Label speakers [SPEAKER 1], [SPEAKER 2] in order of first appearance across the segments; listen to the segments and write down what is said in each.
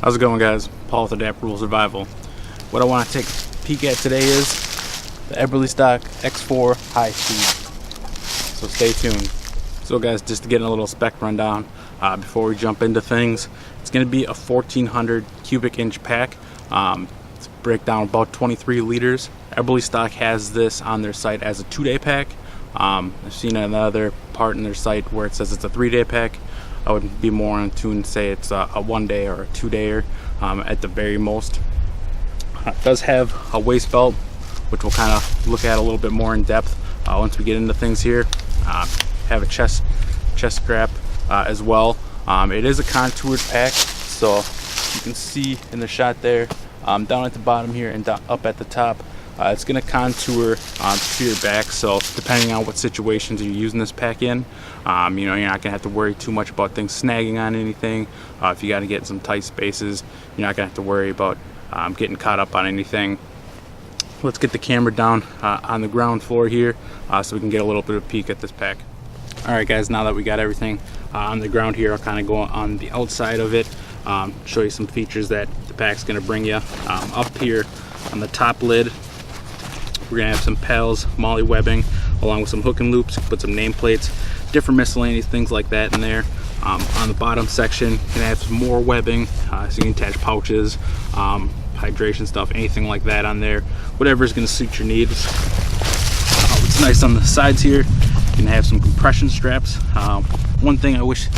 [SPEAKER 1] How's it going, guys? Paul with Adaptable Survival. What I want to take a peek at today is the Eberlestock X4 Highspeed. So stay tuned. So guys, just to get a little spec rundown before we jump into things, it's going to be a 1400 cubic inch pack. It's break down about 23 liters. Eberlestock has this on their site as a 2-day pack. I've seen another part in their site where it says it's a 3-day pack. I would be more on tune to say it's a 1-day or a 2-dayer at the very most. It does have a waist belt, which we'll kind of look at a little bit more in depth once we get into things here. Have a chest strap as well. It is a contoured pack, so you can see in the shot there, down at the bottom here and up at the top, it's going to contour to your back. So depending on what situations you're using this pack in, you're not going to have to worry too much about things snagging on anything. If you got to get in some tight spaces, you're not going to have to worry about getting caught up on anything. Let's get the camera down on the ground floor here so we can get a little bit of a peek at this pack. Alright guys, now that we got everything on the ground here, I'll kind of go on the outside of it, show you some features that the pack's going to bring you. Up here on the top lid, we're going to have some PALS MOLLE webbing along with some hook and loops, put some nameplates, different miscellaneous things like that in there. On the bottom section, you're going to have some more webbing, so you can attach pouches, hydration stuff, anything like that on there, whatever is going to suit your needs. What's nice on the sides here, you can have some compression straps. One thing I wish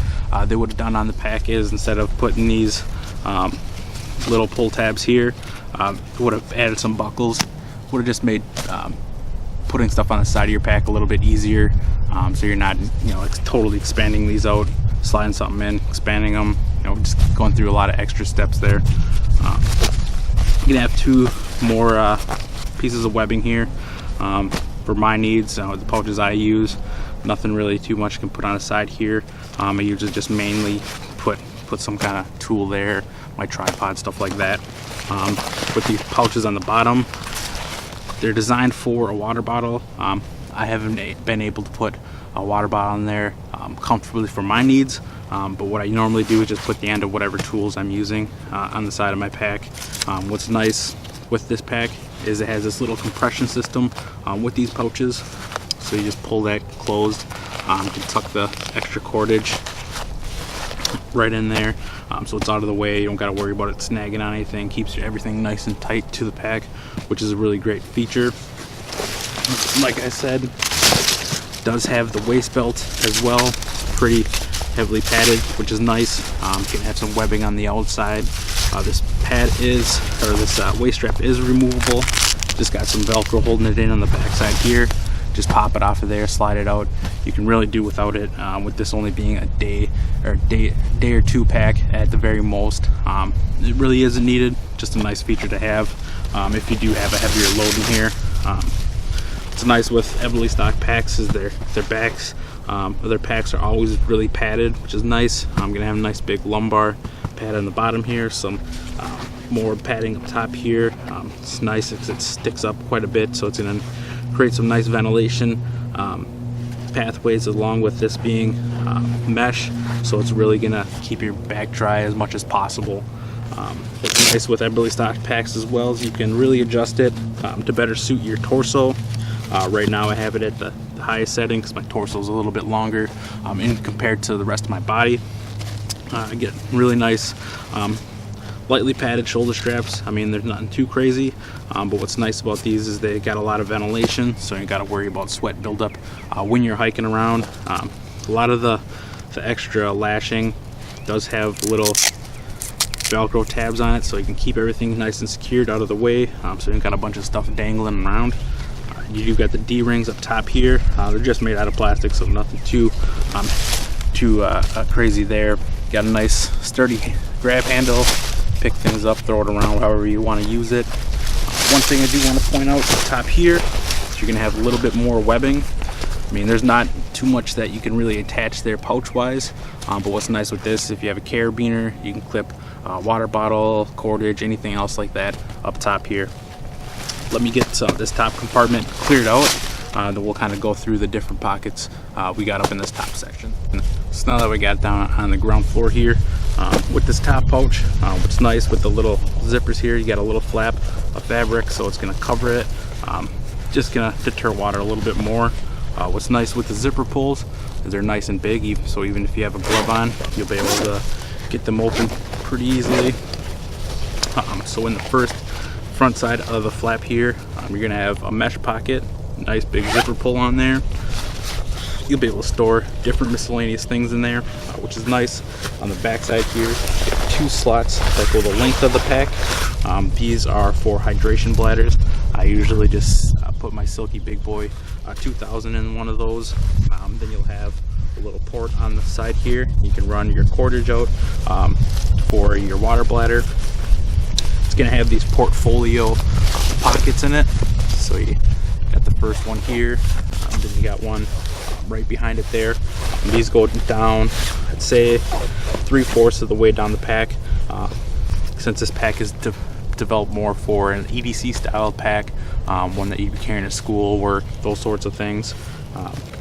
[SPEAKER 1] they would have done on the pack is, instead of putting these little pull tabs here, would have added some buckles. Would have just made putting stuff on the side of your pack a little bit easier, so you're not totally expanding these out, sliding something in, expanding them, just going through a lot of extra steps there. You're gonna have two more pieces of webbing here for my needs. The pouches I use, nothing really too much can put on the side here. I usually just mainly put some kind of tool there, my tripod, stuff like that. With these pouches on the bottom, they're designed for a water bottle. I haven't been able to put a water bottle in there comfortably for my needs, but what I normally do is just put the end of whatever tools I'm using on the side of my pack. What's nice with this pack is it has this little compression system with these pouches, so you just pull that closed. You can tuck the extra cordage right in there, so it's out of the way. You don't got to worry about it snagging on anything. Keeps everything nice and tight to the pack, which is a really great feature. Like I said, does have the waist belt as well. It's pretty heavily padded, which is nice. You can have some webbing on the outside. This waist strap is removable. Just got some Velcro holding it in on the back side here. Just pop it off of there, slide it out. You can really do without it, with this only being a day or two pack at the very most. It really isn't needed, just a nice feature to have if you do have a heavier load in here. What's nice with Eberlestock packs is their backs. Their packs are always really padded, which is nice. I'm gonna have a nice big lumbar pad on the bottom here, some more padding up top here. It's nice because it sticks up quite a bit, so it's gonna create some nice ventilation pathways, along with this being mesh, so it's really gonna keep your back dry as much as possible. What's nice with Eberlestock packs as well is you can really adjust it to better suit your torso. Right now I have it at the highest setting because my torso is a little bit longer compared to the rest of my body. I get really nice lightly padded shoulder straps. I mean, there's nothing too crazy, but what's nice about these is they got a lot of ventilation, so you got to worry about sweat buildup when you're hiking around. A lot of the extra lashing does have little Velcro tabs on it, so you can keep everything nice and secured out of the way, so you got a bunch of stuff dangling around. You do got the D-rings up top here. They're just made out of plastic, so nothing too crazy there. Got a nice sturdy grab handle. Pick things up, throw it around however you want to use it. One thing I do want to point out up top here is you're going to have a little bit more webbing. I mean, there's not too much that you can really attach there pouch wise, but what's nice with this, if you have a carabiner, you can clip water bottle, cordage, anything else like that up top here. Let me get this top compartment cleared out, then we'll kind of go through the different pockets we got up in this top section. So now that we got down on the ground floor here, with this top pouch. What's nice with the little zippers here, you got a little flap of fabric, so it's going to cover it. Just going to deter water a little bit more. What's nice with the zipper pulls is they're nice and big, so even if you have a glove on, you'll be able to get them open pretty easily. So in the front side of the flap here, you're going to have a mesh pocket, nice big zipper pull on there. You'll be able to store different miscellaneous things in there, which is nice. On the back side here, you have 2 slots that go the length of the pack. These are for hydration bladders. I usually just put my Silky Big Boy 2000 in one of those. Then you'll have a little port on the side here. You can run your cordage out for your water bladder. It's going to have these portfolio pockets in it. So you got the first one here, then you got one right behind it there. And these go down, I'd say 3/4 of the way down the pack. Since this pack is developed more for an EDC style pack, one that you'd be carrying to school, work, those sorts of things.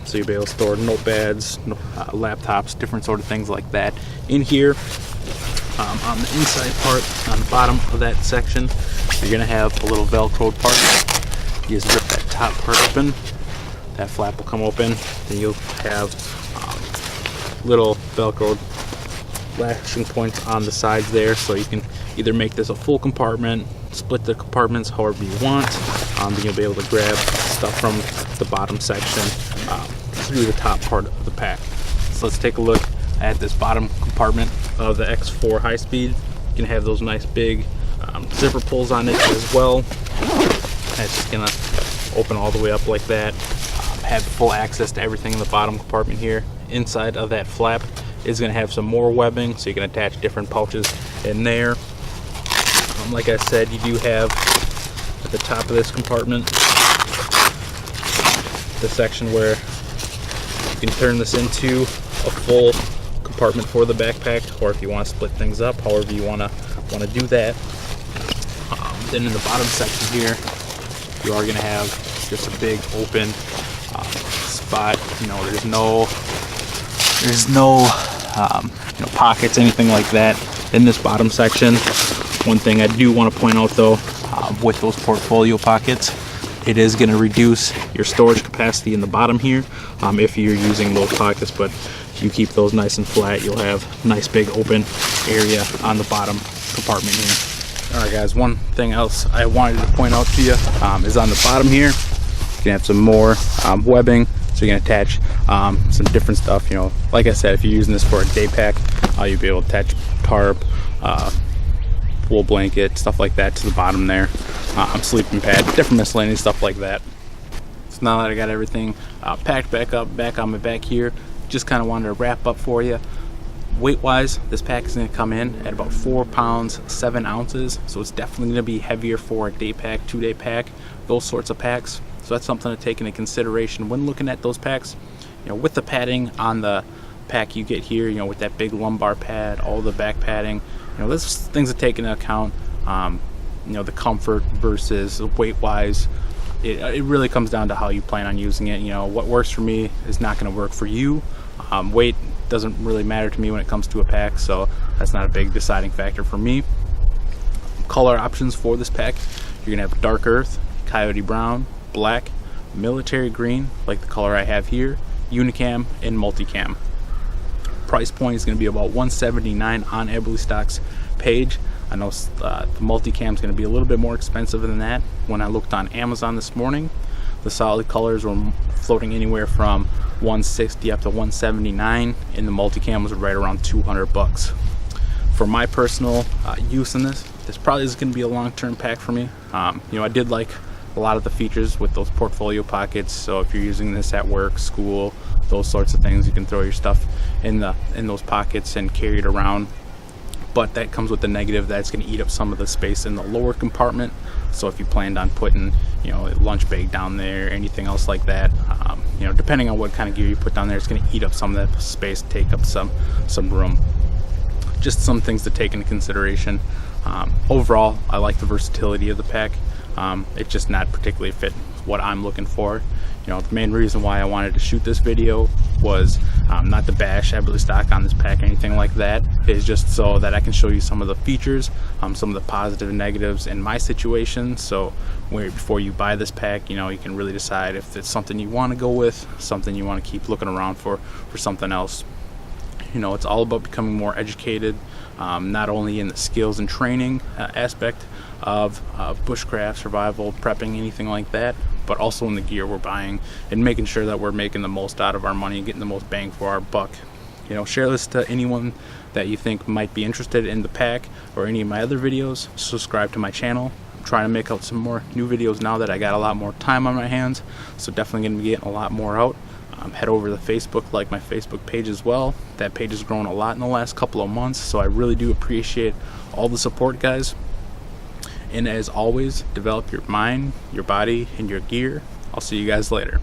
[SPEAKER 1] So you'll be able to store notepads, laptops, different sort of things like that in here. On the inside part, on the bottom of that section, you're going to have a little Velcroed part. You just rip that top part open. That flap will come open. Then you'll have little Velcroed latching points on the sides there, so you can either make this a full compartment, split the compartments however you want. Then you'll be able to grab stuff from the bottom section through the top part of the pack. So let's take a look at this bottom compartment of the X4 Highspeed. You can have those nice big zipper pulls on it as well. That's just gonna open all the way up like that. Have full access to everything in the bottom compartment here. Inside of that flap is going to have some more webbing, so you can attach different pouches in there. Like I said, you do have at the top of this compartment the section where you can turn this into a full compartment for the backpack, or if you want to split things up, however you want to do that. Then in the bottom section here, you are going to have just a big open spot. You know, there's no pockets, anything like that in this bottom section. One thing I do want to point out though, with those portfolio pockets, it is going to reduce your storage capacity in the bottom here if you're using those pockets, but if you keep those nice and flat, you'll have nice big open area on the bottom compartment here. Alright guys, one thing else I wanted to point out to you is on the bottom here, you can have some more webbing, so you can attach some different stuff. You know, like I said, if you're using this for a day pack, you'll be able to attach tarp, wool blanket, stuff like that to the bottom there, sleeping pad, different miscellaneous stuff like that. So now that I got everything packed back on my back here, just kind of wanted to wrap up for you. Weight wise, this pack is going to come in at about 4 pounds 7 ounces, so it's definitely going to be heavier for a day pack, 2-day pack, those sorts of packs. So that's something to take into consideration when looking at those packs. You know, with the padding on the pack you get here, you know, with that big lumbar pad, all the back padding, you know, there's things to take into account. You know, the comfort versus weight wise, it really comes down to how you plan on using it. You know, what works for me is not going to work for you. Weight doesn't really matter to me when it comes to a pack, so that's not a big deciding factor for me. Color options for this pack, you're gonna have dark earth, coyote brown, black, military green, like the color I have here, unicam, and multicam. Price point is going to be about $179 on Eberlestock's page. I know the multicam is going to be a little bit more expensive than that. When I looked on Amazon this morning, the solid colors were floating anywhere from $160 up to $179, and the multicam was right around $200. For my personal use in this probably is going to be a long-term pack for me. You know, I did like a lot of the features with those portfolio pockets, so if you're using this at work, school, those sorts of things, you can throw your stuff in those pockets and carry it around. But that comes with the negative that it's going to eat up some of the space in the lower compartment. So if you planned on putting, you know, a lunch bag down there, anything else like that, you know, depending on what kind of gear you put down there, it's going to eat up some of that space, take up some room. Just some things to take into consideration. Overall, I like the versatility of the pack. It's just not particularly fit what I'm looking for. You know, the main reason why I wanted to shoot this video was not to bash Eberlestock on this pack or anything like that. It's just so that I can show you some of the features, some of the positive and negatives in my situation. So before you buy this pack, you know, you can really decide if it's something you want to go with, something you want to keep looking around for something else. You know, it's all about becoming more educated, not only in the skills and training aspect of bushcraft, survival, prepping, anything like that, but also in the gear we're buying and making sure that we're making the most out of our money and getting the most bang for our buck. You know, share this to anyone that you think might be interested in the pack or any of my other videos. Subscribe to my channel. I'm trying to make out some more new videos now that I got a lot more time on my hands, so definitely going to be getting a lot more out. Head over to Facebook, like my Facebook page as well. That page has grown a lot in the last couple of months, so I really do appreciate all the support, guys. And as always, develop your mind, your body, and your gear. I'll see you guys later.